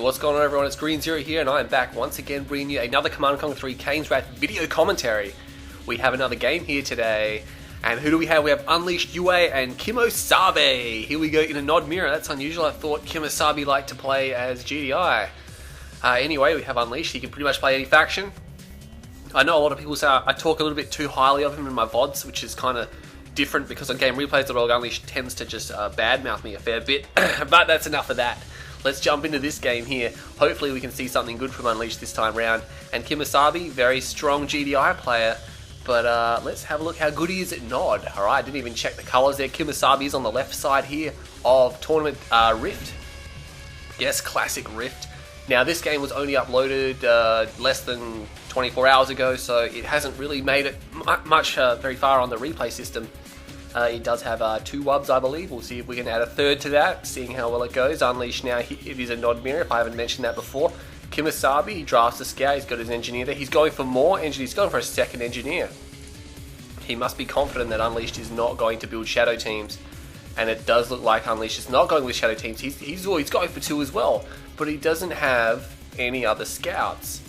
What's going on, everyone? It's Green Zero here, and I am back once again bringing you another Command & Conquer 3 Kane's Wrath video commentary. We have another game here today, and who do we have? We have Unleashed UA and KiMOsaBE. Here we go in a nod mirror. That's unusual. I thought KiMOsaBE liked to play as GDI. Anyway, we have Unleashed. He can pretty much play any faction. I know a lot of people say I talk a little bit too highly of him in my VODs, which is kind of different because on game replays the Rogue Unleashed tends to just badmouth me a fair bit. But that's enough of that. Let's jump into this game here. Hopefully we can see something good from Unleashed this time round. And KiMOsaBE, very strong GDI player, but let's have a look how good he is at Nod. Alright, I didn't even check the colours there. KiMOsaBE is on the left side here of Tournament Rift. Yes, Classic Rift. Now this game was only uploaded less than 24 hours ago, so it hasn't really made it much very far on the replay system. It does have 2 wubs, I believe. We'll see if we can add a third to that, seeing how well it goes. Unleashed now, it is a nod mirror, if I haven't mentioned that before. KiMOsaBE, he drafts a scout, he's got his engineer there. He's going for more engineers, he's going for a second engineer. He must be confident that Unleashed is not going to build shadow teams. And it does look like Unleashed is not going with shadow teams. He's always going for 2 as well. But he doesn't have any other scouts.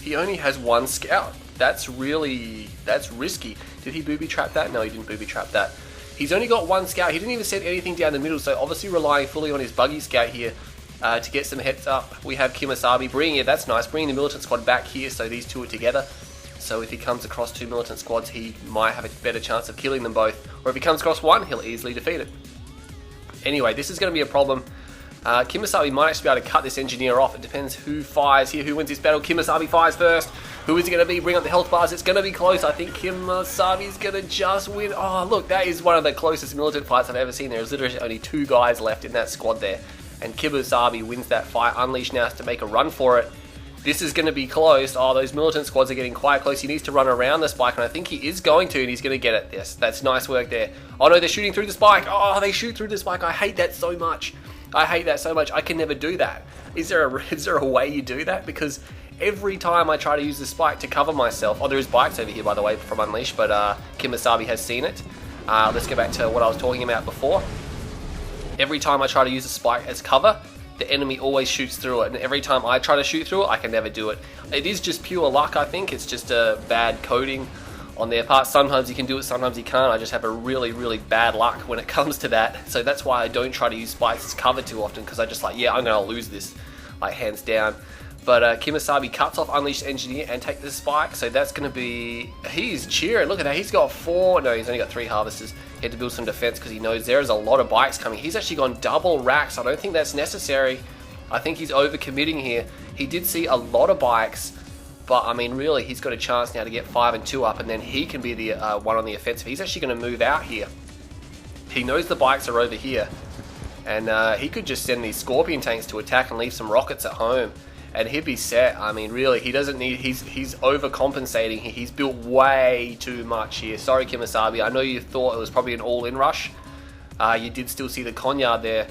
He only has 1 scout. That's risky. Did he booby trap that? No, he didn't booby trap that. He's only got 1 scout. He didn't even send anything down the middle, so obviously relying fully on his buggy scout here to get some heads up. We have KiMOsaBE bringing it. That's nice. Bringing the militant squad back here, so these 2 are together. So if he comes across 2 militant squads, he might have a better chance of killing them both. Or if he comes across 1, he'll easily defeat it. Anyway, this is going to be a problem. KiMOsaBE might actually be able to cut this engineer off. It depends who fires here, who wins this battle. KiMOsaBE fires first. Who is it going to be? Bring up the health bars. It's going to be close. I think KiMOsaBE is going to just win. Oh, look, that is one of the closest militant fights I've ever seen. There's literally only 2 guys left in that squad there. And KiMOsaBE wins that fight. Unleashed now has to make a run for it. This is going to be close. Oh, those militant squads are getting quite close. He needs to run around the spike, and I think he is going to, and he's going to get it. Yes, that's nice work there. Oh, no, they're shooting through the spike. Oh, they shoot through the spike. I hate that so much. I hate that so much. I can never do that. Is there a way you do that? Because every time I try to use the spike to cover myself... Oh, there is bikes over here, by the way, from Unleashed, but KiMOsaBE has seen it. Let's go back to what I was talking about before. Every time I try to use a spike as cover, the enemy always shoots through it, and every time I try to shoot through it, I can never do it. It is just pure luck, I think. It's just a bad coding on their part. Sometimes you can do it, sometimes you can't. I just have a really bad luck when it comes to that. So that's why I don't try to use spikes as cover too often, because I just like, yeah, I'm going to lose this, like, hands down. But KiMOsaBE cuts off Unleashed Engineer and take the spike, so that's going to be... He's cheering. Look at that. He's got 4... No, he's only got 3 harvesters. He had to build some defense because he knows there is a lot of bikes coming. He's actually gone double racks. I don't think that's necessary. I think he's overcommitting here. He did see a lot of bikes, but I mean, really, he's got a chance now to get 5 and 2 up, and then he can be the one on the offensive. He's actually going to move out here. He knows the bikes are over here, and he could just send these Scorpion tanks to attack and leave some rockets at home, and he'd be set. I mean, really, he doesn't need... He's overcompensating here. He's built way too much here. Sorry, KiMOsaBE. I know you thought it was probably an all-in rush. You did still see the Conyard there.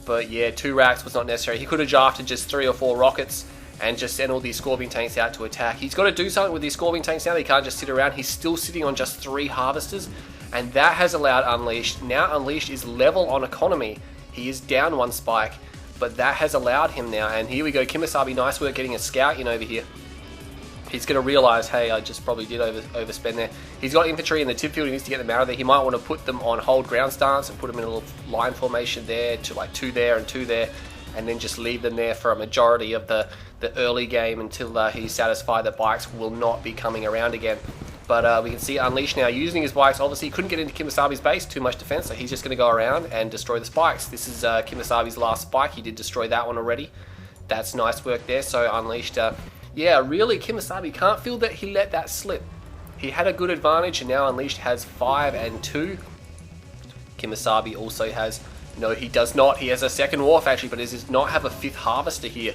But yeah, 2 racks was not necessary. He could have drafted just 3 or 4 rockets and just send all these Scorpion tanks out to attack. He's got to do something with these Scorpion tanks now. He can't just sit around. He's still sitting on just 3 harvesters, and that has allowed Unleashed... Now Unleashed is level on economy. He is down 1 spike, but that has allowed him now. And here we go. KiMOsaBE, nice work getting a scout in over here. He's going to realise, hey, I just probably did overspend there. He's got infantry in the tip field. He needs to get them out of there. He might want to put them on hold ground stance and put them in a little line formation there to like 2 there and 2 there, and then just leave them there for a majority of the early game until he's satisfied that bikes will not be coming around again. But we can see Unleashed now using his bikes. Obviously, he couldn't get into KiMOsaBE's base, too much defense, so he's just going to go around and destroy the spikes. This is KiMOsaBE's last spike. He did destroy that one already. That's nice work there. So Unleashed... yeah, really, KiMOsaBE can't feel that he let that slip. He had a good advantage, and now Unleashed has 5 and 2. KiMOsaBE also has... No, he does not. He has a second wharf, actually, but he does not have a 5th harvester here.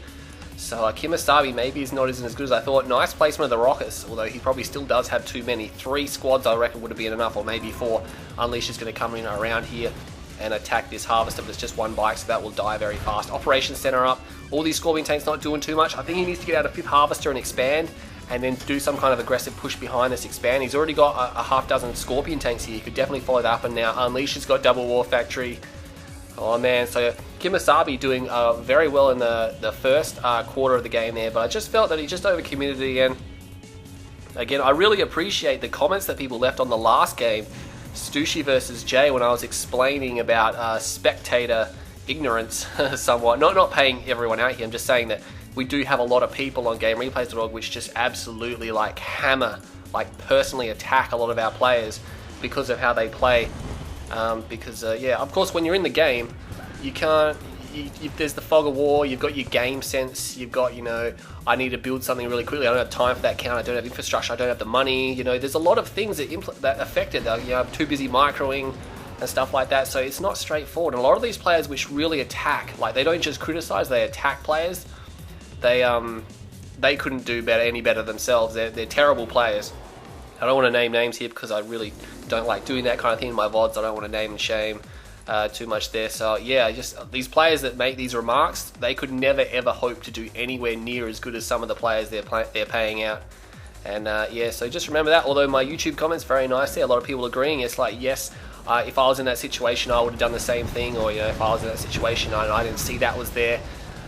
So KiMOsaBE maybe is not as good as I thought. Nice placement of the rockets, although he probably still does have too many. 3 squads, I reckon, would have been enough, or maybe 4. Unleashed is going to come in around here and attack this harvester, but it's just 1 bike, so that will die very fast. Operations center up. All these Scorpion tanks not doing too much. I think he needs to get out a 5th harvester and expand, and then do some kind of aggressive push behind this expand. He's already got a half dozen Scorpion tanks here. He could definitely follow that up, and now Unleashed has got double war factory. Oh man, so KiMOsaBE doing very well in the first quarter of the game there, but I just felt that he just overcommitted it again. Again, I really appreciate the comments that people left on the last game, Stushi versus Jay, when I was explaining about spectator ignorance somewhat. Not paying everyone out here, I'm just saying that we do have a lot of people on GameReplays.org which just absolutely like hammer, like personally attack a lot of our players because of how they play. Yeah, of course when you're in the game, you can't, there's the fog of war, you've got your game sense, you've got, you know, I need to build something really quickly, I don't have time for that count, I don't have infrastructure, I don't have the money, you know, there's a lot of things that affect it, you know, I'm too busy microing and stuff like that, so it's not straightforward. And a lot of these players which really attack, like they don't just criticize, they attack players, they couldn't do any better themselves, they're terrible players. I don't want to name names here because I really don't like doing that kind of thing in my VODs, I don't want to name and shame too much there. So yeah, just these players that make these remarks, they could never ever hope to do anywhere near as good as some of the players they're paying out. And yeah, so just remember that. Although my YouTube comments very nice there, a lot of people agreeing. It's like, yes, if I was in that situation, I would have done the same thing. Or, you know, if I was in that situation and I didn't see that was there.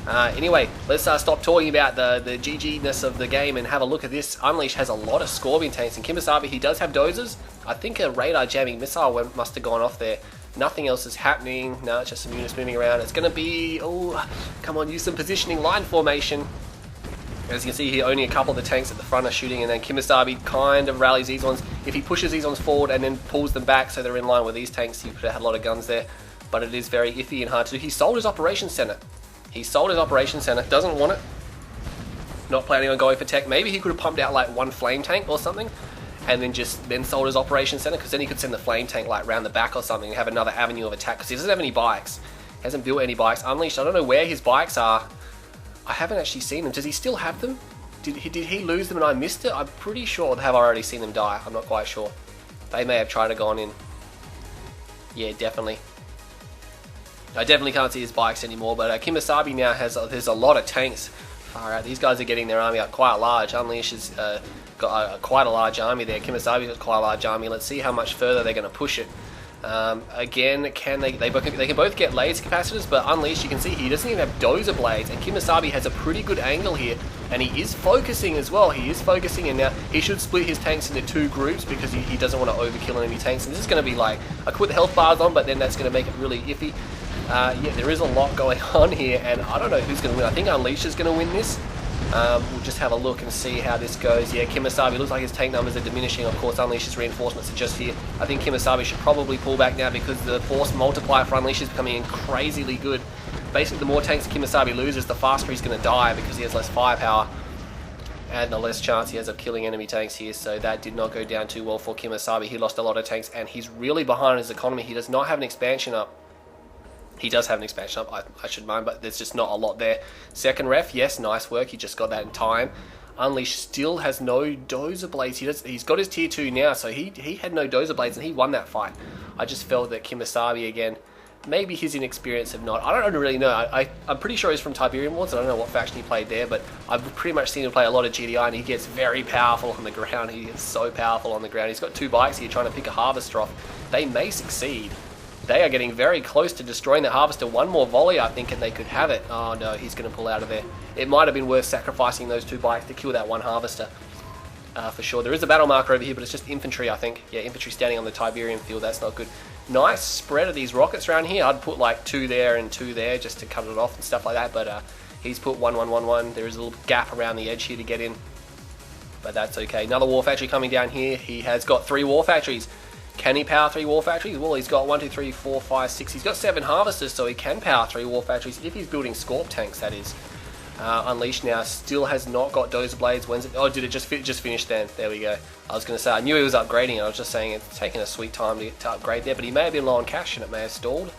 Anyway, let's stop talking about the GG-ness of the game and have a look at this. Unleash has a lot of Scorpion tanks, and KiMOsaBE, he does have dozers. I think a radar jamming missile must have gone off there. Nothing else is happening. No, it's just some units moving around. It's going to be, oh, come on, use some positioning, line formation. As you can see here, only a couple of the tanks at the front are shooting, and then KiMOsaBE kind of rallies these ones. If he pushes these ones forward and then pulls them back so they're in line with these tanks, he could have had a lot of guns there. But it is very iffy and hard to do. He sold his operations center. He sold his operations center. Doesn't want it. Not planning on going for tech. Maybe he could have pumped out like one flame tank or something, and then sold his operations center, because then he could send the flame tank like round the back or something and have another avenue of attack, because he doesn't have any bikes. He hasn't built any bikes. Unleashed, I don't know where his bikes are. I haven't actually seen them. Does he still have them? Did he lose them and I missed it? I'm pretty sure have I already seen them die. I'm not quite sure. They may have tried to go on in. Yeah, definitely. I definitely can't see his bikes anymore, but KiMOsaBE now there's a lot of tanks. Far out. These guys are getting their army out quite large. Unleash has got quite a large army there. KiMOsaBE's got quite a large army. Let's see how much further they're going to push it. Again, they can both get laser capacitors, but Unleash, you can see he doesn't even have dozer blades, and KiMOsaBE has a pretty good angle here, and he is focusing as well. He is focusing, and now he should split his tanks into two groups because he doesn't want to overkill enemy tanks. And this is going to be like, I put the health bars on, but then that's going to make it really iffy. Yeah, there is a lot going on here, and I don't know who's going to win. I think Unleash is going to win this. We'll just have a look and see how this goes. Yeah, KiMOsaBE looks like his tank numbers are diminishing. Of course, Unleash's reinforcements are just here. I think KiMOsaBE should probably pull back now because the force multiplier for Unleash is becoming crazily good. Basically, the more tanks KiMOsaBE loses, the faster he's going to die because he has less firepower and the less chance he has of killing enemy tanks here. So that did not go down too well for KiMOsaBE. He lost a lot of tanks, and he's really behind on his economy. He does not have an expansion up. He does have an expansion up, I should mind, but there's just not a lot there. Second ref, yes, nice work. He just got that in time. Unleash still has no dozer blades. He's got his tier 2 now, so he had no dozer blades and he won that fight. I just felt that KiMOsaBE again, maybe his inexperience of not. I don't really know. I'm pretty sure he's from Tiberium Wars. I don't know what faction he played there, but I've pretty much seen him play a lot of GDI, and he gets very powerful on the ground. He gets so powerful on the ground. He's got two bikes here trying to pick a harvester off. They may succeed. They are getting very close to destroying the harvester. One more volley, I think, and they could have it. Oh no, he's going to pull out of there. It might have been worth sacrificing those two bikes to kill that one harvester. For sure. There is a battle marker over here, but it's just infantry, I think. Yeah, infantry standing on the Tiberium field. That's not good. Nice spread of these rockets around here. I'd put like 2 there and 2 there just to cut it off and stuff like that. But he's put 1, 1, 1, 1. There is a little gap around the edge here to get in. But that's okay. Another war factory coming down here. He has got 3 war factories. Can he power 3 war factories? Well, he's got 1, 2, 3, 4, 5, 6. He's got 7 harvesters, so he can power 3 war factories if he's building Scorp tanks, that is. Unleashed now still has not got dozer blades. When's it? Oh, did it just finish then? There we go. I was going to say, I knew he was upgrading. I was just saying it's taking a sweet time to upgrade there, but he may have been low on cash and it may have stalled.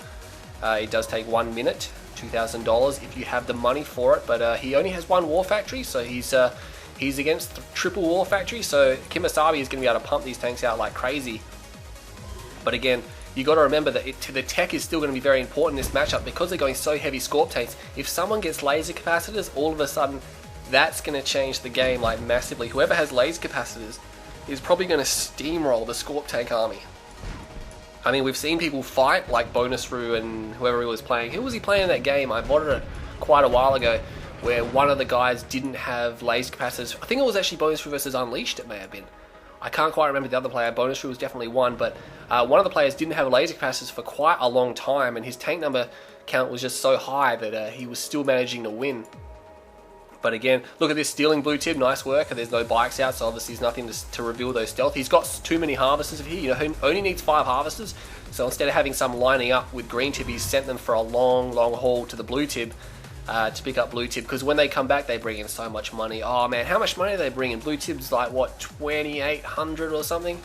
It does take 1 minute, $2,000 if you have the money for it, but he only has 1 war factory, so he's against triple war factory, so KiMOsaBE is going to be able to pump these tanks out like crazy. But again, you got to remember that the tech is still going to be very important in this matchup because they're going so heavy Scorp tanks. If someone gets laser capacitors, all of a sudden that's going to change the game like massively. Whoever has laser capacitors is probably going to steamroll the Scorp tank army. I mean, we've seen people fight, like Bonus Roo and whoever he was playing. Who was he playing in that game? I modded it quite a while ago, where one of the guys didn't have laser capacitors. I think it was actually Bonus Roo versus Unleashed, it may have been. I can't quite remember the other player. Bonus Roo was definitely one, but one of the players didn't have laser capacitors for quite a long time, and his tank number count was just so high that he was still managing to win. But again, look at this, stealing blue tip, nice work. There's no bikes out, so obviously there's nothing to reveal those stealth. He's got too many harvesters here, you know, he only needs 5 harvesters. So instead of having some lining up with green tip, he's sent them for a long haul to the blue tip to pick up blue tip, because when they come back, they bring in so much money. Oh man, how much money do they bring in? Blue tip's like, what, 2,800 or something?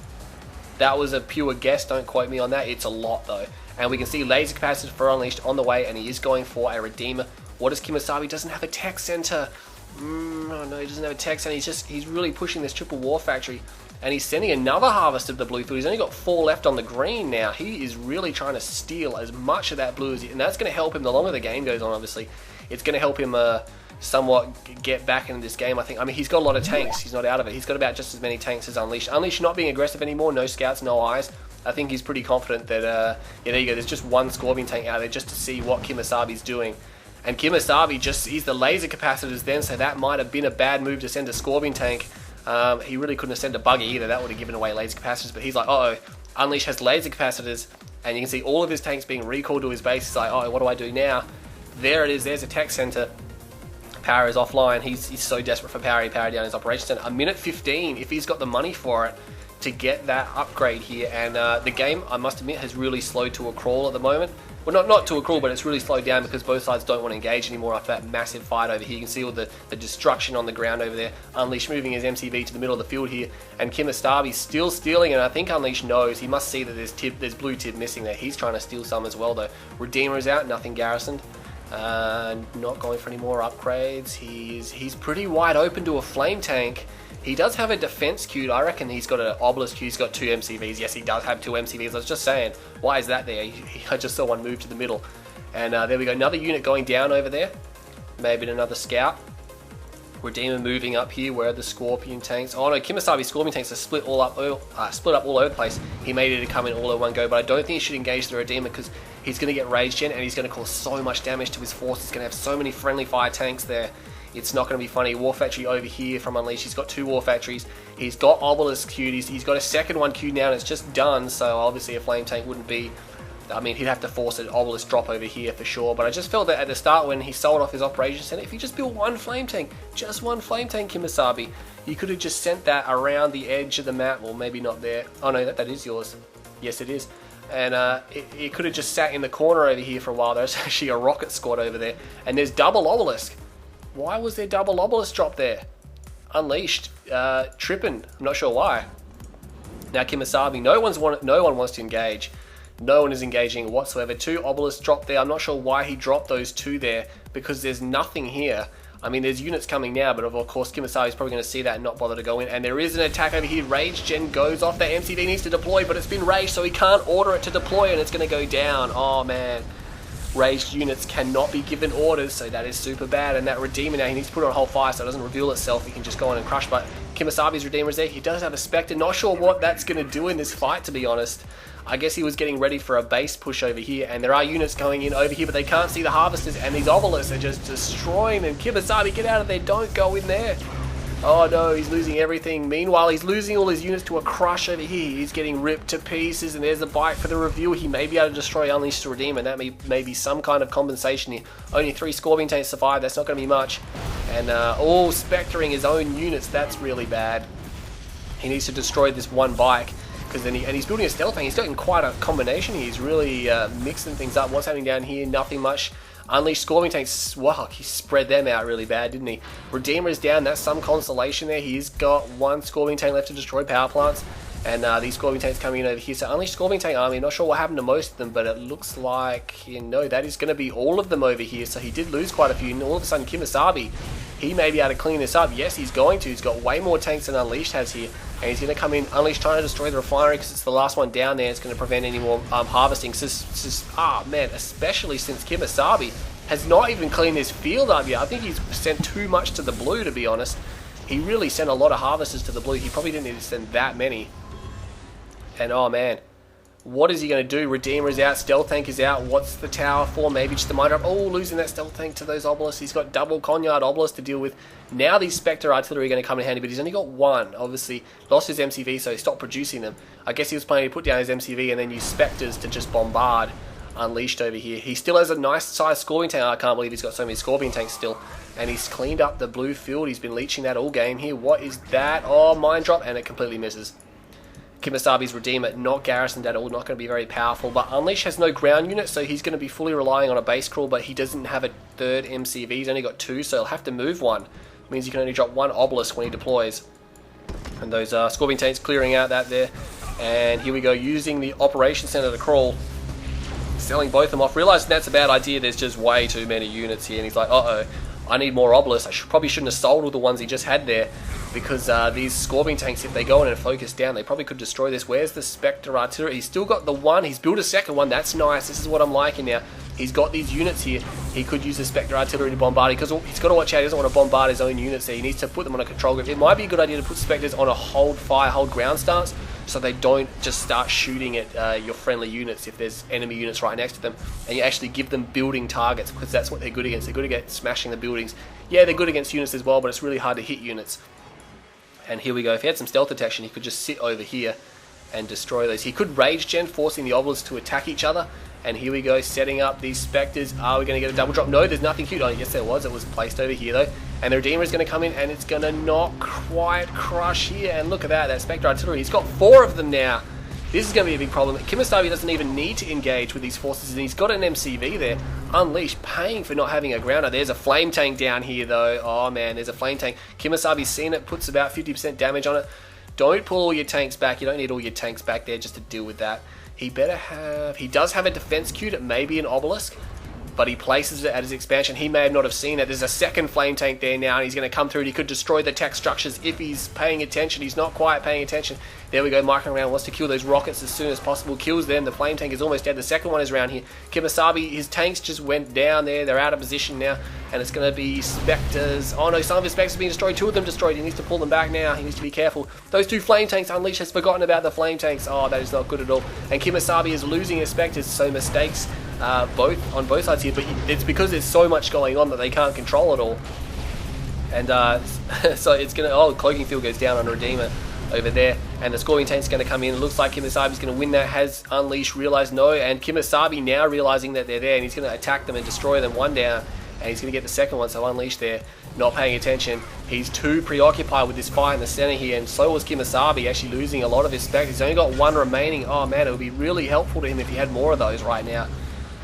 That was a pure guess, don't quote me on that. It's a lot though. And we can see laser capacitor for Unleashed on the way, and he is going for a Redeemer. What is KiMOsaBE? Doesn't have a tech center. Oh no, he doesn't have a tech center. He's really pushing this triple war factory, and he's sending another harvest of the blue field. He's only got 4 left on the green now. He is really trying to steal as much of that blue as he, and that's going to help him the longer the game goes on. Obviously, it's going to help him somewhat get back into this game. I think. I mean, he's got a lot of tanks. He's not out of it. He's got about just as many tanks as Unleashed. Unleashed not being aggressive anymore. No scouts, no eyes. I think he's pretty confident that. Yeah, there you go. There's just one Scorpion tank out there just to see what KiMOsaBE's doing. And KiMOsaBE just sees the laser capacitors then, so that might have been a bad move to send a Scorpion tank. He really couldn't have sent a buggy either. That would have given away laser capacitors. But he's like, uh-oh, Unleash has laser capacitors, and you can see all of his tanks being recalled to his base. He's like, oh, what do I do now? There it is. There's a tech center. Power is offline. He's so desperate for power. He powered down his operation center. 1:15 if he's got the money for it to get that upgrade here. And the game, I must admit, has really slowed to a crawl at the moment. Well, not to a crawl, but it's really slowed down because both sides don't want to engage anymore after that massive fight over here. You can see all the destruction on the ground over there. Unleash moving his MCV to the middle of the field here, and KiMOsaBE still stealing, and I think Unleash knows. He must see that there's blue tip missing there. He's trying to steal some as well, though. Redeemer is out, nothing garrisoned. Not going for any more upgrades. He's pretty wide open to a flame tank. He does have a defense queued. I reckon he's got an obelisk queue. He's got 2 MCVs. Yes, he does have 2 MCVs. I was just saying, why is that there? I just saw one move to the middle. And there we go. Another unit going down over there. Maybe another scout. Redeemer moving up here. Where are the Scorpion tanks? Oh no, KiMOsaBE Scorpion tanks are split up all over the place. He made it to come in all in one go, but I don't think he should engage the Redeemer because he's going to get rage gen and he's going to cause so much damage to his force. He's going to have so many friendly fire tanks there. It's not going to be funny. War Factory over here from Unleashed. He's got 2 War Factories. He's got Obelisk queued. He's got a second one queued now and it's just done. So obviously a flame tank wouldn't be... I mean, he'd have to force an Obelisk drop over here for sure. But I just felt that at the start when he sold off his Operations Center, if he just built one flame tank, just one flame tank, KiMOsaBE, you could have just sent that around the edge of the map. Well, maybe not there. Oh no, that is yours. Yes, it is. And it could have just sat in the corner over here for a while. There's actually a rocket squad over there. And there's double Obelisk. Why was there double Obelisk drop there? Unleashed. Tripping. I'm not sure why. Now KiMOsaBE, no one wants to engage. No one is engaging whatsoever. 2 Obelisks dropped there. I'm not sure why he dropped those 2 there because there's nothing here. I mean, there's units coming now, but of course KiMOsaBE is probably going to see that and not bother to go in. And there is an attack over here. Rage gen goes off. That MCV needs to deploy, but it's been raged, so he can't order it to deploy, and it's going to go down. Oh man. Raged units cannot be given orders, so that is super bad. And that Redeemer now, he needs to put on a whole fire so it doesn't reveal itself. He can just go on and crush. But KiMOsaBE's Redeemer is there. He does have a Spectre. Not sure what that's going to do in this fight, to be honest. I guess he was getting ready for a base push over here, and there are units going in over here, but they can't see the harvesters, and these obelisks are just destroying them. KiMOsaBE, get out of there. Don't go in there. Oh no, he's losing everything. Meanwhile, he's losing all his units to a crush over here. He's getting ripped to pieces, and there's a bite for the reveal. He may be able to destroy Unleashed to Redeem, and that may be some kind of compensation here. Only 3 Scorpion tanks survive. That's not going to be much. And all Spectring his own units. That's really bad. He needs to destroy this one bike. Because then he's building a stealth tank. He's doing quite a combination. He's really mixing things up. What's happening down here? Nothing much. Unleashed Scorpion tanks. Wow, he spread them out really bad, didn't he? Redeemer is down. That's some consolation there. He's got 1 Scorpion tank left to destroy power plants. And these Scorpion tanks coming in over here. So Unleashed Scorpion tank army. Not sure what happened to most of them, but it looks like, you know, that is going to be all of them over here. So he did lose quite a few. And all of a sudden, KiMOsaBE, he may be able to clean this up. Yes, he's going to. He's got way more tanks than Unleashed has here. And he's going to come in. Unleashed trying to destroy the refinery because it's the last one down there. It's going to prevent any more harvesting. Man, especially since KiMOsaBE has not even cleaned this field up yet. I think he's sent too much to the blue, to be honest. He really sent a lot of harvesters to the blue. He probably didn't need to send that many. And oh man, What is he going to do? Redeemer is out, Stealth Tank is out. What's the tower for? Maybe just a mine drop. Oh, losing that Stealth Tank to those obelisks. He's got double Conyard obelisks to deal with. Now these Spectre artillery are going to come in handy, but he's only got one. Obviously, lost his MCV, so he stopped producing them. I guess he was planning to put down his MCV and then use Spectres to just bombard Unleashed over here. He still has a nice sized Scorpion tank. I can't believe he's got so many Scorpion tanks still. And he's cleaned up the blue field. He's been leeching that all game here. What is that? Oh, mine drop, and it completely misses. KiMOsaBE's Redeemer not garrisoned at all, not going to be very powerful. But Unleash has no ground unit, so he's going to be fully relying on a base crawl, but he doesn't have a third MCV. He's only got two, so he'll have to move one. It means he can only drop one obelisk when he deploys. And those Scorpion tanks clearing out that there. And here we go, using the Operation Center to crawl. Selling both of them off. Realizing that's a bad idea, there's just way too many units here. And he's like, uh-oh, I need more obelisks. I probably shouldn't have sold all the ones he just had there. Because these Scorpion tanks, if they go in and focus down, they probably could destroy this. Where's the Spectre artillery? He's still got the one. He's built a second one. That's nice. This is what I'm liking now. He's got these units here. He could use the Spectre artillery to bombard it, because he's got to watch out. He doesn't want to bombard his own units there. He needs to put them on a control grid. It might be a good idea to put Spectres on a hold fire, hold ground stance, so they don't just start shooting at your friendly units if there's enemy units right next to them, and you actually give them building targets, because that's what they're good against. They're good against smashing the buildings. Yeah, they're good against units as well, but it's really hard to hit units. And here we go. If he had some stealth detection, he could just sit over here and destroy those. He could rage gen, forcing the obelisks to attack each other. And here we go, setting up these Spectres. Are we going to get a double drop? No, there's nothing cute on it. Yes, there was. It was placed over here, though. And the Redeemer is going to come in, and it's going to not quite crush here. And look at that, that Spectre artillery. He's got 4 of them now. This is going to be a big problem. KiMOsaBE doesn't even need to engage with these forces, and he's got an MCV there. Unleashed, paying for not having a grounder. There's a flame tank down here, though. Oh, man, there's a flame tank. KiMOsaBE's seen it, puts about 50% damage on it. Don't pull all your tanks back. You don't need all your tanks back there just to deal with that. He better have... He does have a defense cube. It may be an obelisk, but he places it at his expansion. He may not have seen it. There's a second flame tank there now, and he's going to come through, and he could destroy the tech structures if he's paying attention. He's not quite paying attention. There we go, marking around, wants to kill those rockets as soon as possible. Kills them. The flame tank is almost dead. The second one is around here. KiMOsaBE, his tanks just went down there. They're out of position now, and it's going to be Spectres. Oh no, some of his Spectres have been destroyed. 2 of them destroyed. He needs to pull them back now. He needs to be careful. Those 2 flame tanks, Unleashed has forgotten about the flame tanks. Oh, that is not good at all. And KiMOsaBE is losing his Spectres, so mistakes on both sides here, but it's because there's so much going on that they can't control it all. And so it's going to... Oh, Cloaking Field goes down on Redeemer over there, and the Scorpion tank's going to come in. It looks like KiMOsaBE's going to win that. Has Unleashed realized no, and KiMOsaBE now realizing that they're there, and he's going to attack them and destroy them. 1 down, and he's going to get the second one. So Unleashed there, not paying attention. He's too preoccupied with this fight in the center here, and so was KiMOsaBE, actually losing a lot of his specs. He's only got 1 remaining. Oh man, it would be really helpful to him if he had more of those right now.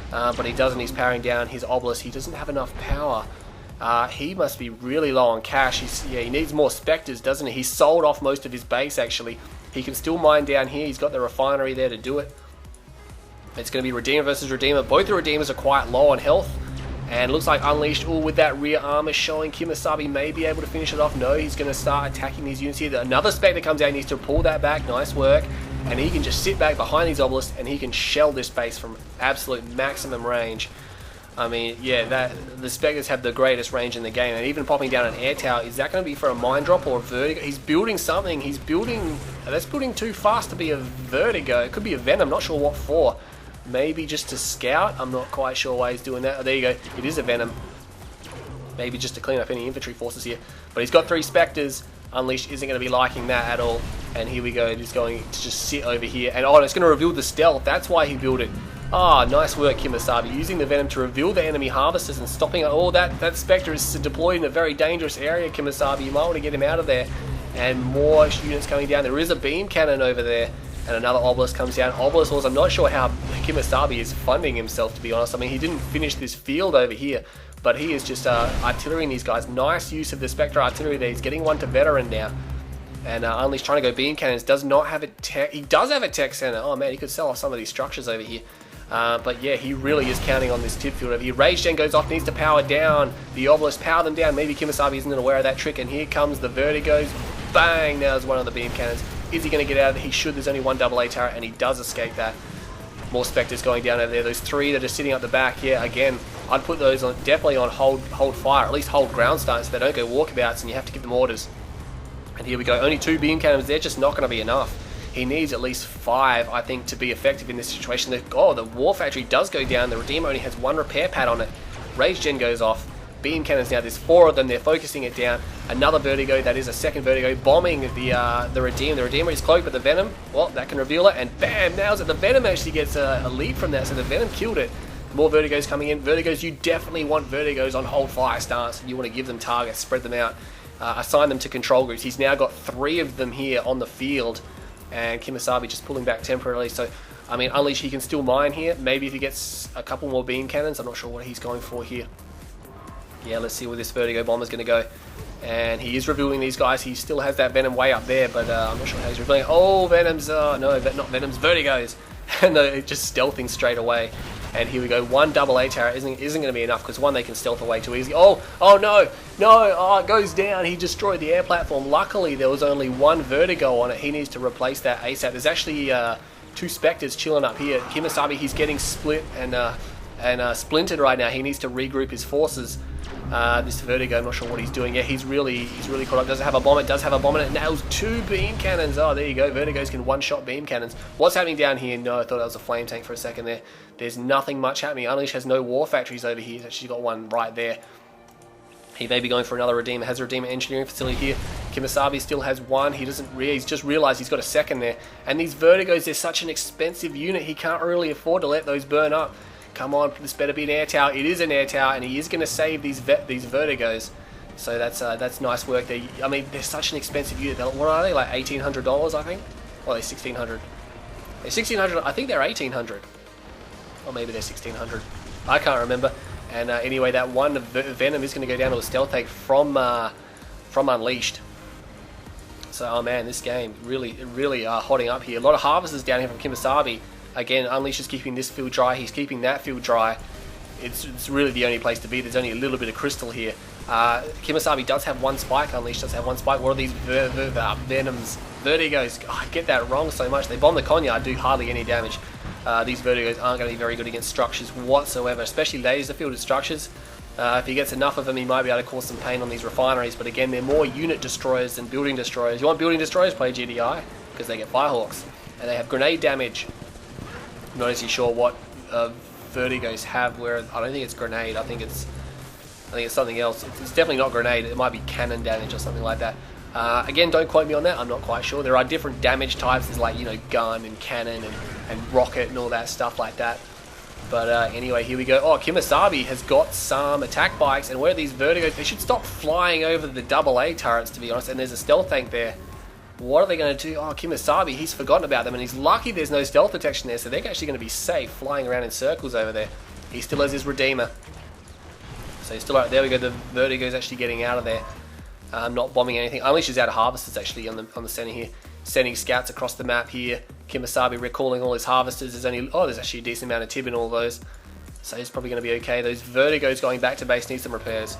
But he doesn't. He's powering down his obelisk. He doesn't have enough power. He must be really low on cash. He needs more Spectres, doesn't he? He's sold off most of his base, actually. He can still mine down here. He's got the refinery there to do it. It's going to be Redeemer versus Redeemer. Both the Redeemers are quite low on health. And looks like Unleashed, with that rear armor showing, KiMOsaBE may be able to finish it off. No, he's going to start attacking these units here. Another Spectre comes out. He needs to pull that back. Nice work. And he can just sit back behind these obelisks, and he can shell this base from absolute maximum range. I mean, yeah, the Spectres have the greatest range in the game, and even popping down an air tower, is that going to be for a mine drop or a vertigo? He's building something. He's building... That's building too fast to be a vertigo. It could be a venom. Not sure what for. Maybe just to scout. I'm not quite sure why he's doing that. Oh, there you go. It is a venom. Maybe just to clean up any infantry forces here. But he's got 3 Spectres. Unleashed isn't going to be liking that at all. And here we go. He's going to just sit over here. And oh, it's going to reveal the stealth. That's why he built it. Ah, nice work, KiMOsaBE. Using the venom to reveal the enemy harvesters and stopping all that. That Spectre is deployed in a very dangerous area, KiMOsaBE. You might want to get him out of there. And more units coming down. There is a beam cannon over there. And another obelisk comes down. Obelisk Wars. I'm not sure how KiMOsaBE is funding himself, to be honest. I mean, he didn't finish this field over here, but he is just artillerying these guys. Nice use of the Spectre artillery there. He's getting 1 to veteran now. And Unleashed trying to go beam cannons. Does not have a tech. He does have a tech center. Oh man, he could sell off some of these structures over here. But yeah, he really is counting on this tip field over here. Rage Gen goes off, needs to power down the obelisk, power them down. Maybe KiMOsaBE isn't aware of that trick, and here comes the vertigos. Bang! Now there's one of the beam cannons. Is he going to get out of it? He should. There's only 1 AA turret, and he does escape that. More Spectres going down over there. Those 3 that are sitting up the back. Yeah, again, I'd put those on definitely on hold fire, at least hold ground stance, so they don't go walkabouts, and you have to give them orders. And here we go. Only 2 beam cannons. They're just not going to be enough. He needs at least 5, I think, to be effective in this situation. The War Factory does go down. The Redeemer only has 1 repair pad on it. Rage Gen goes off. Beam cannons now, there's 4 of them, they're focusing it down. Another Vertigo, that is a second Vertigo, bombing the Redeemer. The Redeemer is cloaked, but the Venom, well, that can reveal it, and bam, nails it. The Venom actually gets a lead from that, so the Venom killed it. More Vertigos coming in. Vertigos, you definitely want Vertigos on hold fire stance. You want to give them targets, spread them out, assign them to control groups. He's now got 3 of them here on the field, and KiMOsaBE just pulling back temporarily, so I mean, Unleash, he can still mine here. Maybe if he gets a couple more beam cannons, I'm not sure what he's going for here. Yeah, let's see where this Vertigo Bomber's going to go. And he is revealing these guys. He still has that Venom way up there, but I'm not sure how he's revealing. Oh, Venom's, no, not Venom's, Vertigos. And just stealthing straight away. And here we go, 1 double A tower isn't going to be enough, because 1 they can stealth away too easily. Oh no, it goes down. He destroyed the air platform. Luckily, there was only 1 Vertigo on it. He needs to replace that ASAP. There's actually 2 Spectres chilling up here. KiMOsaBE, he's getting split and splintered right now. He needs to regroup his forces. This Vertigo, I'm not sure what he's doing. Yeah, he's really caught up. Does it have a bomb? It does have a bomb, and it nails 2 beam cannons. Oh, there you go. Vertigos can one-shot beam cannons. What's happening down here? No, I thought that was a flame tank for a second there. There's nothing much happening. Unleash has no war factories over here. He's actually got 1 right there. He may be going for another Redeemer. Has a Redeemer engineering facility here. KiMOsaBE still has 1. He's just realized he's got a second there. And these Vertigos, they're such an expensive unit. He can't really afford to let those burn up. Come on, this better be an air tower. It is an air tower, and he is going to save these Vertigos. So that's nice work there. I mean, they're such an expensive unit. What are they, like $1,800, I think? Or are they $1,600? They're $1,600. I think they're $1,800. Or maybe they're $1,600. I can't remember. And anyway, that 1 Venom is going to go down to a stealth tank from Unleashed. So, oh man, this game really hotting up here. A lot of harvesters down here from KiMOsaBE. Again, Unleash is keeping this field dry. He's keeping that field dry. It's really the only place to be. There's only a little bit of crystal here. KiMOsaBE does have 1 spike. Unleash does have 1 spike. What are these Venoms? Vertigos. Oh, I get that wrong so much. They bomb the Conyard, do hardly any damage. These Vertigos aren't going to be very good against structures whatsoever, especially laser-fielded structures. If he gets enough of them, he might be able to cause some pain on these refineries. But again, they're more unit destroyers than building destroyers. You want building destroyers? Play GDI, because they get Firehawks. And they have grenade damage. I'm not actually sure what Vertigos have, where I don't think it's grenade. I think it's something else. It's definitely not grenade. It might be cannon damage or something like that. Again, don't quote me on that. I'm not quite sure. There are different damage types. There's like, gun and cannon and rocket and all that stuff like that. But anyway, here we go. Oh, KiMOsaBE has got some attack bikes, and where are these Vertigos? They should stop flying over the AA turrets, to be honest. And there's a stealth tank there. What are they going to do? Oh, KiMOsaBE, he's forgotten about them, and he's lucky there's no stealth detection there, so they're actually going to be safe flying around in circles over there. He still has his Redeemer. So he's still out. There we go. The Vertigo's actually getting out of there. Not bombing anything. Unleash is out of harvesters actually on the center here. Sending scouts across the map here. KiMOsaBE recalling all his harvesters. There's actually a decent amount of tib in all those. So he's probably going to be okay. Those Vertigos going back to base need some repairs.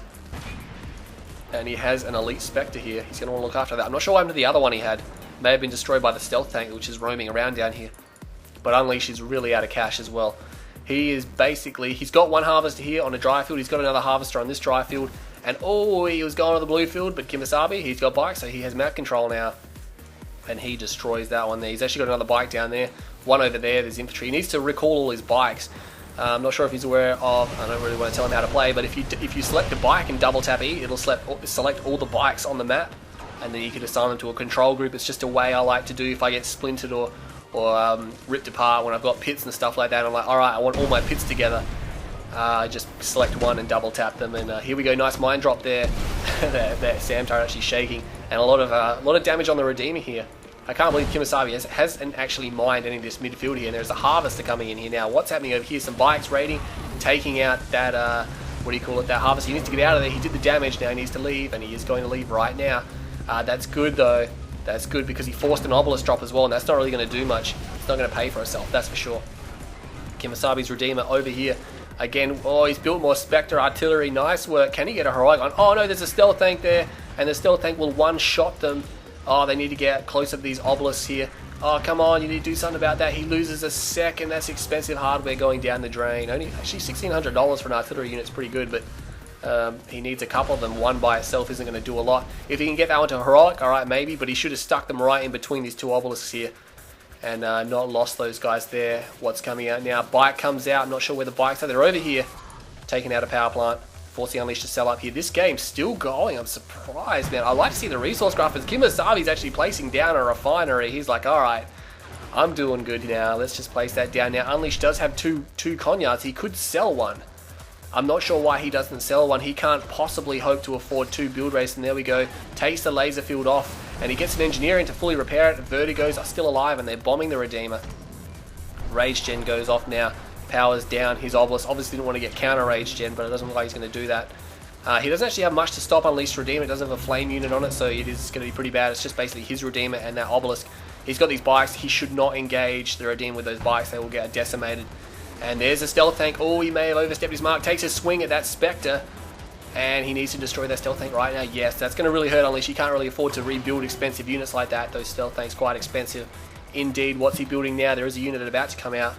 And he has an elite Spectre here. He's going to want to look after that. I'm not sure what happened to the other one he had. May have been destroyed by the stealth tank, which is roaming around down here. But Unleash is really out of cash as well. He's got 1 harvester here on a dry field. He's got another harvester on this dry field. And oh, he was going to the blue field, but KiMOsaBE, he's got bikes, so he has map control now. And he destroys that one there. He's actually got another bike down there. 1 over there, there's infantry. He needs to recall all his bikes. I'm not sure if he's aware of, I don't really want to tell him how to play, but if you select a bike and double tap E, it'll select all the bikes on the map, and then you can assign them to a control group. It's just a way I like to do if I get splintered or ripped apart when I've got pits and stuff like that. I'm like, alright, I want all my pits together. I just select 1 and double tap them, and here we go, nice mine drop there. that Sam turret actually shaking, and a lot of damage on the Redeemer here. I can't believe KiMOsaBE hasn't actually mined any of this midfield here, and there's a harvester coming in here now. What's happening over here? Some bikes raiding, taking out that, that harvester. He needs to get out of there. He did the damage, now he needs to leave, and he is going to leave right now. That's good though. That's good because he forced an obelisk drop as well, and that's not really going to do much. It's not going to pay for itself, that's for sure. KiMOsaBE's Redeemer over here. Again, oh, he's built more Spectre artillery. Nice work. Can he get a heroic on? Oh no, there's a stealth tank there, and the stealth tank will one-shot them. Oh, they need to get closer to these obelisks here. Oh, come on, you need to do something about that. He loses a second. That's expensive hardware going down the drain. Only actually $1,600 for an artillery unit is pretty good, but he needs a couple of them. 1 by itself isn't going to do a lot. If he can get that one to heroic, all right, maybe, but he should have stuck them right in between these 2 obelisks here. and not lost those guys there. What's coming out now? Bike comes out. I'm not sure where the bikes are. They're over here, taking out a power plant, forcing Unleashed to sell up here. This game's still going. I'm surprised, man. I like to see the resource graph. As KiMOsaBE's actually placing down a refinery. He's like, all right, I'm doing good now. Let's just place that down. Now, Unleashed does have two Conyards. He could sell one. I'm not sure why he doesn't sell one. He can't possibly hope to afford 2 build rates. And there we go. Takes the laser field off. And he gets an engineering to fully repair it. Vertigos are still alive and they're bombing the Redeemer. Rage Gen goes off now. Powers down. His Obelisk obviously didn't want to get counter Rage Gen, but it doesn't look like he's going to do that. He doesn't actually have much to stop Unleashed Redeemer. It doesn't have a flame unit on it, so it is going to be pretty bad. It's just basically his Redeemer and that Obelisk. He's got these bikes. He should not engage the Redeemer with those bikes. They will get decimated. And there's a stealth tank. Oh, he may have overstepped his mark. Takes a swing at that Spectre. And he needs to destroy that stealth tank right now. Yes, that's going to really hurt Unleashed. He can't really afford to rebuild expensive units like that. Those stealth tanks quite expensive. Indeed, what's he building now? There is a unit about to come out.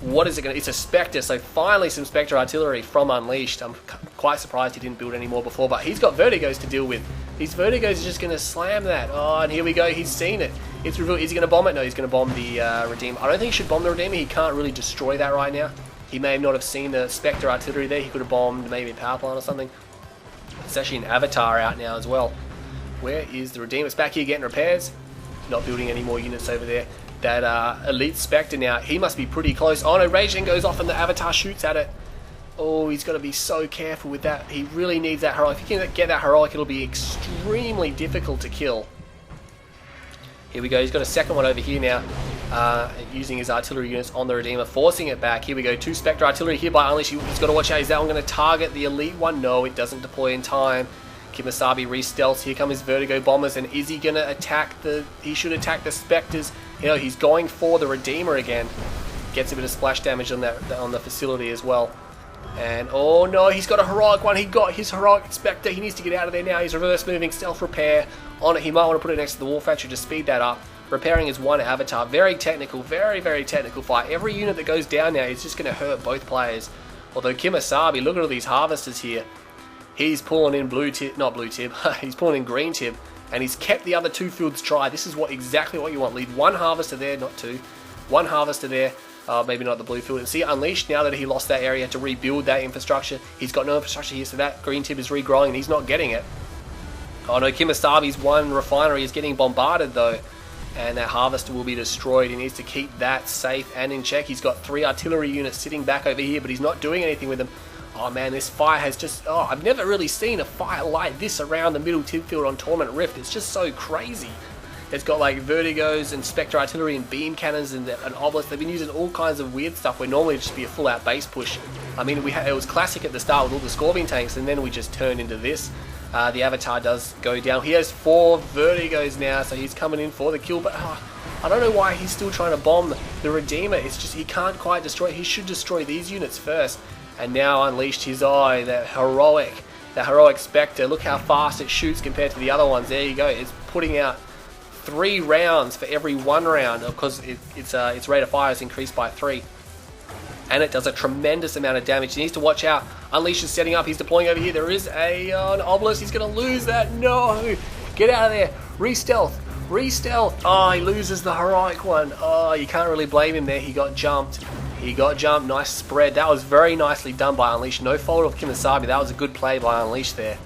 What is it going to... It's a Spectre. So finally some Spectre artillery from Unleashed. I'm quite surprised he didn't build any more before. But he's got Vertigos to deal with. These Vertigos are just going to slam that. Oh, and here we go. He's seen it. It's revealed. Is he going to bomb it? No, he's going to bomb the Redeemer. I don't think he should bomb the Redeemer. He can't really destroy that right now. He may not have seen the Spectre artillery there. He could have bombed maybe a power plant or something. It's actually an Avatar out now as well. Where is the Redeemer? It's back here getting repairs. Not building any more units over there. That Elite Spectre now, he must be pretty close. Oh no, Rage Gen goes off and the Avatar shoots at it. Oh, he's got to be so careful with that. He really needs that Heroic. If he can get that Heroic, it'll be extremely difficult to kill. Here we go, he's got a second one over here now. Using his artillery units on the Redeemer, forcing it back. Here we go, 2 Spectre artillery here by Unleashed. He's got to watch out. Is that one going to target the Elite one? No, it doesn't deploy in time. KiMOsaBE re-stealths. Here come his Vertigo bombers, and is he going to attack the... He should attack the Spectres. You know, he's going for the Redeemer again. Gets a bit of splash damage on that on the facility as well. And, oh no, he's got a Heroic one. He got his Heroic Spectre. He needs to get out of there now. He's reverse moving, stealth repair on it. He might want to put it next to the War Factory to speed that up. Repairing his one Avatar. Very technical, very, very technical fight. Every unit that goes down now is just going to hurt both players. Although KiMOsaBE, look at all these harvesters here. He's pulling in blue tip, not blue tip, he's pulling in green tip. And he's kept the other 2 fields dry. This is exactly what you want. Leave 1 harvester there, not 2. 1 harvester there. Maybe not the blue field. And see, Unleashed, now that he lost that area to rebuild that infrastructure, he's got no infrastructure here, so that green tip is regrowing and he's not getting it. Oh no, KiMOsaBE's one refinery is getting bombarded though, and that harvester will be destroyed. He needs to keep that safe and in check. He's got 3 artillery units sitting back over here, but he's not doing anything with them. Oh man, this fire has just... Oh, I've never really seen a fire like this around the middle tip field on Torment Rift. It's just so crazy. It's got like Vertigos and Spectre artillery and beam cannons and an Obelisk. They've been using all kinds of weird stuff where normally it'd just be a full out base push. I mean, it was classic at the start with all the Scorpion tanks, and then we just turned into this. The Avatar does go down. He has 4 Vertigos now, so he's coming in for the kill, but I don't know why he's still trying to bomb the Redeemer. It's just he can't quite destroy it. He should destroy these units first. And now Unleashed his eye, that heroic Spectre. Look how fast it shoots compared to the other ones. There you go. It's putting out 3 rounds for every 1 round because its rate of fire is increased by 3. And it does a tremendous amount of damage. He needs to watch out. Unleashed is setting up. He's deploying over here. There is an Obelisk. He's going to lose that. No! Get out of there. Re-stealth. Re-stealth. Oh, he loses the heroic one. Oh, you can't really blame him there. He got jumped. He got jumped. Nice spread. That was very nicely done by Unleashed. No fault of KiMOsaBE. That was a good play by Unleashed there.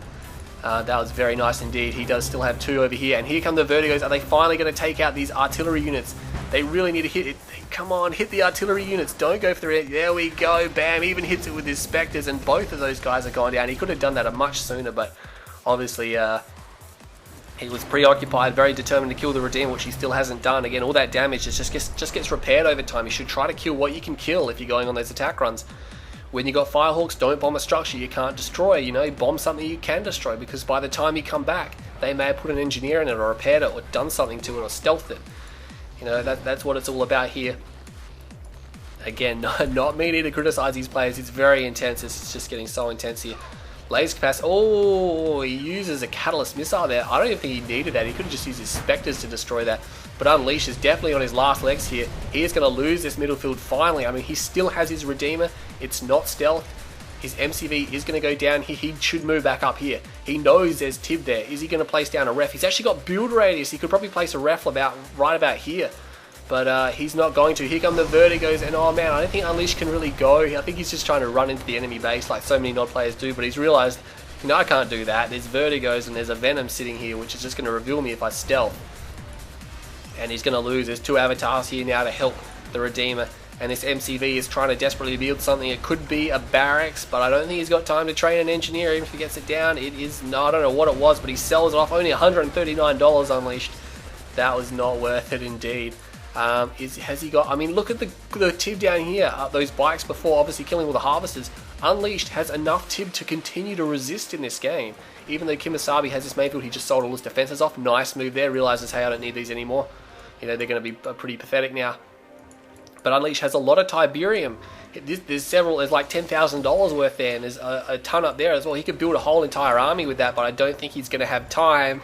That was very nice indeed. He does still have 2 over here. And here come the Vertigos. Are they finally going to take out these artillery units? They really need to hit it. Come on, hit the artillery units. Don't go for the... There we go. Bam. He even hits it with his Spectres. And both of those guys are gone down. He could have done that much sooner. But obviously he was preoccupied, very determined to kill the Redeemer, which he still hasn't done. Again, all that damage just gets repaired over time. You should try to kill what you can kill if you're going on those attack runs. When you got Firehawks, don't bomb a structure you can't destroy. You know, bomb something you can destroy, because by the time you come back, they may have put an engineer in it or repaired it or done something to it or stealthed it. You know, that's what it's all about here. Again, not me to criticize these players. It's very intense. It's just getting so intense here. Laser capacity. Oh, he uses a catalyst missile there. I don't even think he needed that. He could have just used his Spectres to destroy that. But Unleashed is definitely on his last legs here. He is going to lose this middle field finally. I mean, he still has his Redeemer. It's not stealth. His MCV is going to go down. He should move back up here. He knows there's Tib there. Is he going to place down a ref? He's actually got build radius. He could probably place a ref right about here. But he's not going to. Here come the Vertigos, and oh man, I don't think Unleashed can really go. I think he's just trying to run into the enemy base like so many Nod players do, but he's realised, you know, I can't do that. There's Vertigos and there's a Venom sitting here, which is just going to reveal me if I stealth. And he's going to lose. There's 2 avatars here now to help the Redeemer. And this MCV is trying to desperately build something. It could be a barracks, but I don't think he's got time to train an engineer. Even if he gets it down, it is no, I don't know what it was, but he sells it off. Only $139 Unleashed. That was not worth it indeed. Has he got... I mean, look at the tib down here. Those bikes before, obviously killing all the harvesters. Unleashed has enough tib to continue to resist in this game. Even though KiMOsaBE has this main field, he just sold all his defenses off. Nice move there. Realizes, hey, I don't need these anymore. You know, they're going to be pretty pathetic now. But Unleashed has a lot of Tiberium. There's like $10,000 worth there, and there's a ton up there as well. He could build a whole entire army with that, but I don't think he's going to have time.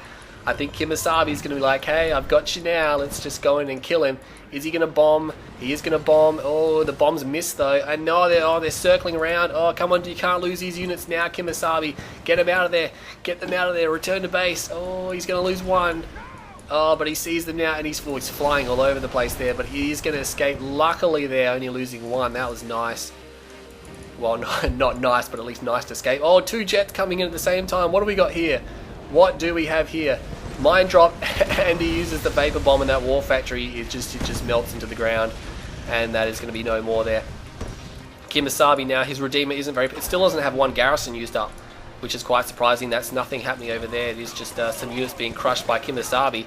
I think KiMOsaBE is going to be like, hey, I've got you now. Let's just go in and kill him. Is he going to bomb? He is going to bomb. Oh, the bomb's missed though. And no, they're circling around. Oh, come on, you can't lose these units now, KiMOsaBE. Get him out of there. Get them out of there. Return to base. Oh, he's going to lose one. Oh, but he sees them now, and he's flying all over the place there, but he is going to escape. Luckily there, only losing one. That was nice. Well, not nice, but at least nice to escape. Oh, 2 jets coming in at the same time. What do we got here? What do we have here? Mine drop, and he uses the vapor bomb in that war factory. It just melts into the ground, and that is going to be no more there. KiMOsaBE now, his Redeemer isn't very... It still doesn't have 1 garrison used up, which is quite surprising. That's nothing happening over there. It is just some units being crushed by KiMOsaBE.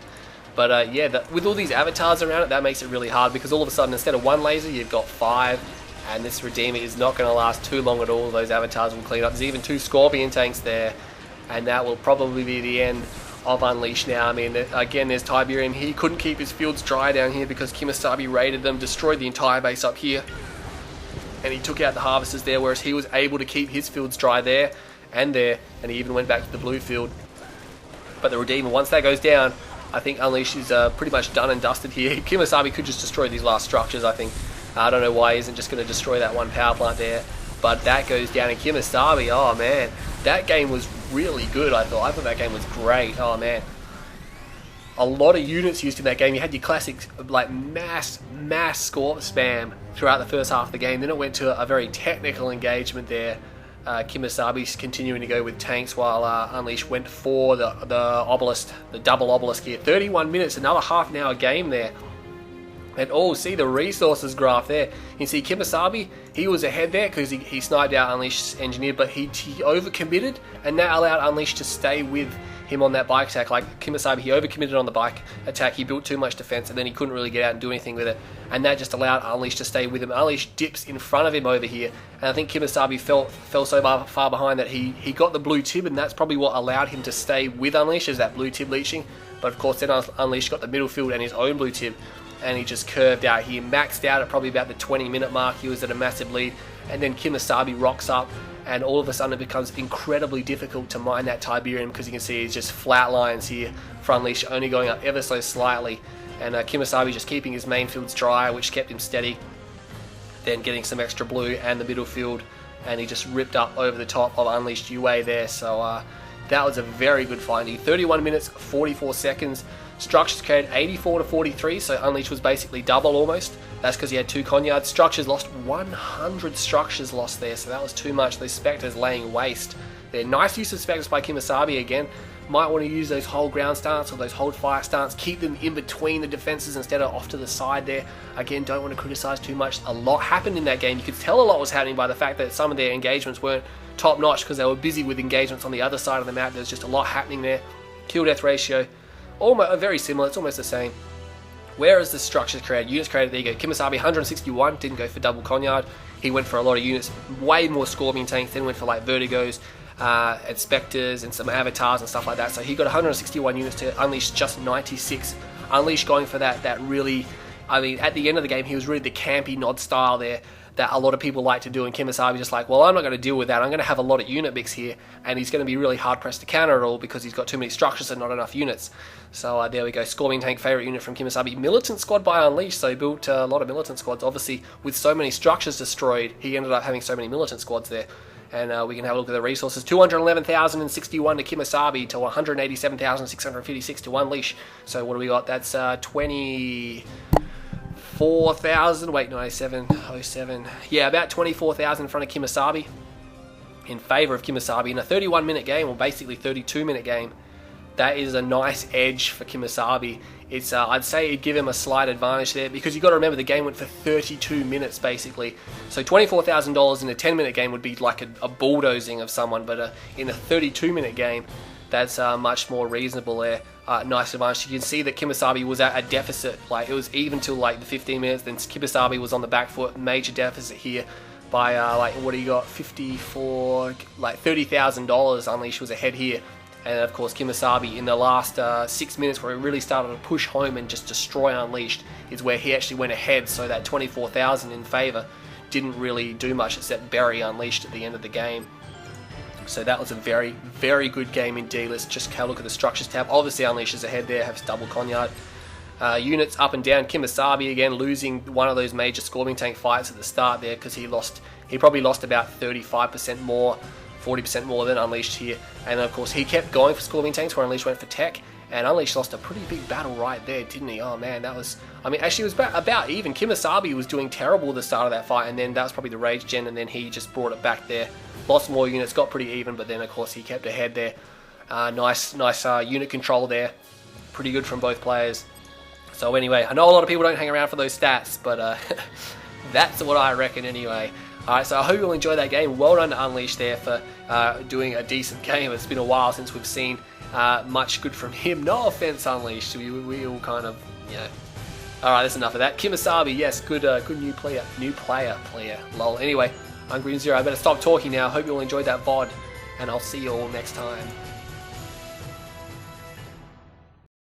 But yeah, with all these avatars around it, that makes it really hard, because all of a sudden, instead of 1 laser, you've got 5, and this Redeemer is not going to last too long at all. Those avatars will clean up. There's even 2 Scorpion tanks there, and that will probably be the end of Unleashed now. I mean, again, there's Tiberium. He couldn't keep his fields dry down here because KiMOsaBE raided them, destroyed the entire base up here, and he took out the harvesters there, whereas he was able to keep his fields dry there, and he even went back to the blue field. But the Redeemer, once that goes down, I think Unleashed is pretty much done and dusted here. KiMOsaBE could just destroy these last structures, I think. I don't know why he isn't just going to destroy that 1 power plant there. But that goes down, and KiMOsaBE, oh man, that game was really good, I thought. I thought that game was great, oh man. A lot of units used in that game. You had your classic, like, mass score spam throughout the first half of the game. Then it went to a very technical engagement there. KiMOsaBE's continuing to go with tanks, while Unleashed went for the obelisk, the double obelisk here. 31 minutes, another half an hour game there. And oh, see the resources graph there. You can see KiMOsaBE, he was ahead there because he sniped out Unleashed engineer, but he overcommitted, and that allowed Unleashed to stay with him on that bike attack. Like KiMOsaBE, he overcommitted on the bike attack. He built too much defense, and then he couldn't really get out and do anything with it. And that just allowed Unleashed to stay with him. Unleashed dips in front of him over here, and I think KiMOsaBE fell so far behind that he got the blue tib, and that's probably what allowed him to stay with Unleashed, is that blue tib leeching. But of course, then Unleashed got the middle field and his own blue tib, and he just curved out here, maxed out at probably about the 20-minute mark. He was at a massive lead, and then KiMOsaBE rocks up, and all of a sudden it becomes incredibly difficult to mine that Tiberium, because you can see he's just flat lines here for Unleashed, only going up ever so slightly, and KiMOsaBE just keeping his main fields dry, which kept him steady, then getting some extra blue and the middle field, and he just ripped up over the top of Unleashed UA there. So that was a very good find. 31 minutes 44 seconds. Structures carried 84 to 43, so Unleashed was basically double almost. That's because he had 2 Conyards. Structures lost 100 structures lost there, so that was too much. Those Spectres laying waste. They're nice use of Spectres by KiMOsaBE again. Might want to use those hold ground stance or those hold fire stance. Keep them in between the defenses instead of off to the side there. Again, don't want to criticize too much. A lot happened in that game. You could tell a lot was happening by the fact that some of their engagements weren't top notch because they were busy with engagements on the other side of the map. There's just a lot happening there. Kill death ratio, almost very similar. It's almost the same. Whereas the structures created, units created, there you go. KiMOsaBE 161, didn't go for double Conyard. He went for a lot of units, way more Scorpion tanks, then went for like Vertigos, and Spectres and some avatars and stuff like that. So he got 161 units to Unleash just 96. Unleash going for that really, I mean, at the end of the game, he was really the campy Nod style there that a lot of people like to do, and KiMOsaBE just like, well, I'm not going to deal with that. I'm going to have a lot of unit mix here, and he's going to be really hard pressed to counter it all because he's got too many structures and not enough units. So there we go. Scorpion tank favorite unit from KiMOsaBE. Militant squad by Unleashed, so he built a lot of militant squads. Obviously, with so many structures destroyed, he ended up having so many militant squads there. And we can have a look at the resources. 211,061 to KiMOsaBE to 187,656 to Unleash. So what do we got? That's 20... 24,000. Wait, 97.07. Yeah, about 24,000 in front of KiMOsaBE. In favour of KiMOsaBE in a 31-minute game, or basically 32-minute game. That is a nice edge for KiMOsaBE. It's I'd say it'd give him a slight advantage there, because you've got to remember the game went for 32 minutes basically. So $24,000 in a 10-minute game would be like a bulldozing of someone, but in a 32-minute game, that's much more reasonable there. Nice advantage. You can see that KiMOsaBE was at a deficit. Like, it was even till like the 15 minutes. Then KiMOsaBE was on the back foot. Major deficit here by like, what do you got? 54, like $30,000. Unleashed was ahead here. And of course, KiMOsaBE in the last 6 minutes, where he really started to push home and just destroy Unleashed, is where he actually went ahead. So that 24,000 in favour didn't really do much except bury Unleashed at the end of the game. So that was a very, very good game indeed. Let's just look at the structures tab. Obviously, Unleashed is ahead there, has double Conyard. Units up and down. KiMOsaBE again losing one of those major Scorpion Tank fights at the start there, because he probably lost about 35% more, 40% more than Unleashed here. And of course, he kept going for Scorpion Tanks where Unleashed went for tech. And Unleashed lost a pretty big battle right there, didn't he? Oh man, that was... I mean, actually it was about even. KiMOsaBE was doing terrible at the start of that fight, and then that was probably the Rage Gen, and then he just brought it back there. Lost more units, got pretty even, but then of course he kept ahead there. Nice unit control there. Pretty good from both players. So anyway, I know a lot of people don't hang around for those stats, but that's what I reckon anyway. Alright, so I hope you'll enjoy that game. Well done to Unleashed there for doing a decent game. It's been a while since we've seen much good from him. No offense, Unleashed. We all kind of, you know. Alright, that's enough of that. KiMOsaBE, yes, good new player. Lol. Anyway, I'm Green Zero. I better stop talking now. Hope you all enjoyed that VOD, and I'll see you all next time.